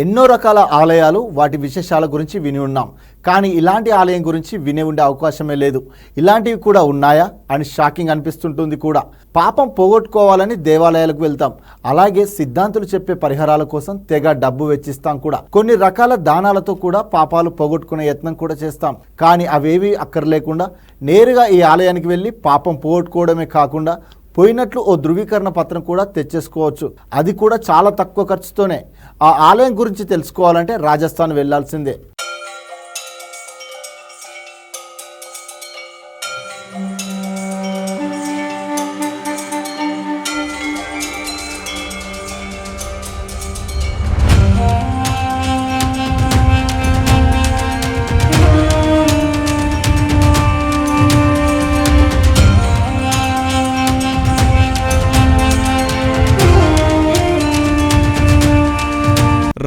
ఎన్నో రకాల ఆలయాలు వాటి విశేషాల గురించి విని ఉన్నాం. కానీ ఇలాంటి ఆలయం గురించి వినే ఉండే అవకాశమే లేదు. ఇలాంటివి కూడా ఉన్నాయా అని షాకింగ్ అనిపిస్తుంటుంది కూడా. పాపం పోగొట్టుకోవాలని దేవాలయాలకు వెళ్తాం. అలాగే సిద్ధాంతులు చెప్పే పరిహారాల కోసం తెగ డబ్బు వెచ్చిస్తాం కూడా. కొన్ని రకాల దానాలతో కూడా పాపాలు పోగొట్టుకునే యత్నం కూడా చేస్తాం. కానీ అవేవి అక్కర్లేకుండా నేరుగా ఈ ఆలయానికి వెళ్ళి పాపం పోగొట్టుకోవడమే కాకుండా పోయినట్లు ఓ ధృవీకరణ పత్రం కూడా తెచ్చేసుకోవచ్చు. అది కూడా చాలా తక్కువ ఖర్చుతోనే. ఆ ఆలయం గురించి తెలుసుకోవాలంటే రాజస్థాన్ వెళ్లాల్సిందే.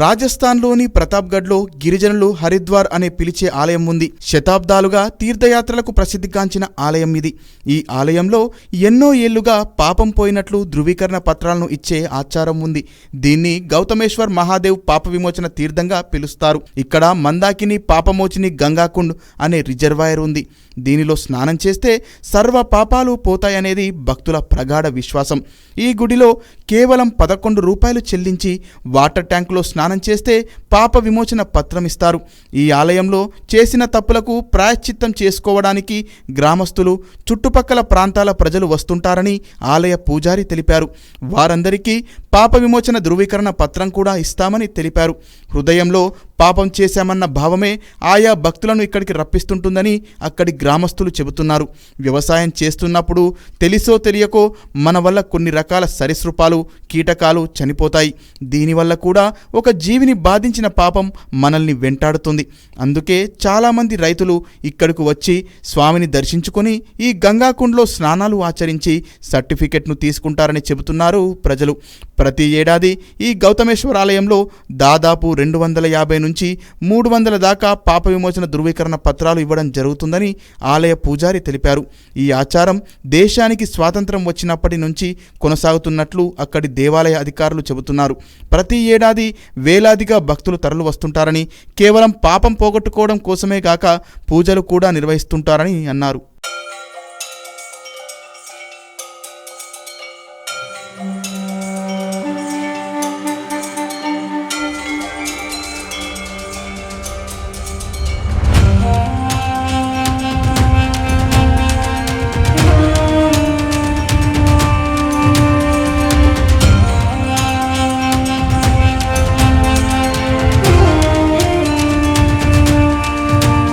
రాజస్థాన్లోని ప్రతాప్గఢ్లో గిరిజనులు హరిద్వార్ అనే పిలిచే ఆలయం ఉంది. శతాబ్దాలుగా తీర్థయాత్రలకు ప్రసిద్ధిగాంచిన ఆలయం ఇది. ఈ ఆలయంలో ఎన్నో ఏళ్లుగా పాపం పోయినట్లు ధృవీకరణ పత్రాలను ఇచ్చే ఆచారం ఉంది. దీన్ని గౌతమేశ్వర్ మహాదేవ్ పాప విమోచన తీర్థంగా పిలుస్తారు. ఇక్కడ మందాకిని పాపమోచిని గంగాకుండ్ అనే రిజర్వాయర్ ఉంది. దీనిలో స్నానం చేస్తే సర్వ పాపాలు పోతాయనేది భక్తుల ప్రగాఢ విశ్వాసం. ఈ గుడిలో కేవలం 11 రూపాయలు చెల్లించి వాటర్ ట్యాంకులో స్నానం చేస్తే పాప విమోచన పత్రం ఇస్తారు. ఈ ఆలయంలో చేసిన తప్పులకు ప్రాయశ్చిత్తం చేసుకోవడానికి గ్రామస్తులు, చుట్టుపక్కల ప్రాంతాల ప్రజలు వస్తుంటారని ఆలయ పూజారి తెలిపారు. వారందరికీ పాప విమోచన ధృవీకరణ పత్రం కూడా ఇస్తామని తెలిపారు. హృదయంలో పాపం చేశామన్న భావమే ఆయా భక్తులను ఇక్కడికి రప్పిస్తుంటుందని అక్కడి గ్రామస్తులు చెబుతున్నారు. వ్యవసాయం చేస్తున్నప్పుడు తెలిసో తెలియకో మన వల్ల కొన్ని రకాల సరీసృపాలు, కీటకాలు చనిపోతాయి. దీనివల్ల కూడా ఒక జీవిని బాధించిన పాపం మనల్ని వెంటాడుతుంది. అందుకే చాలామంది రైతులు ఇక్కడకు వచ్చి స్వామిని దర్శించుకొని ఈ గంగాకుండ్లో స్నానాలు ఆచరించి సర్టిఫికెట్ను తీసుకుంటారని చెబుతున్నారు ప్రజలు. ప్రతి ఏడాది ఈ గౌతమేశ్వర ఆలయంలో దాదాపు 250 నుంచి 300 దాకా పాప విమోచన ధృవీకరణ పత్రాలు ఇవ్వడం జరుగుతుందని ఆలయ పూజారి తెలిపారు. ఈ ఆచారం దేశానికి స్వాతంత్రం వచ్చినప్పటి నుంచి కొనసాగుతున్నట్లు అక్కడి దేవాలయ అధికారులు చెబుతున్నారు. ప్రతి ఏడాది వేలాదిగా భక్తులు తరలి వస్తుంటారని, కేవలం పాపం పోగొట్టుకోవడం కోసమే కాక పూజలు కూడా నిర్వహిస్తుంటారని అన్నారు.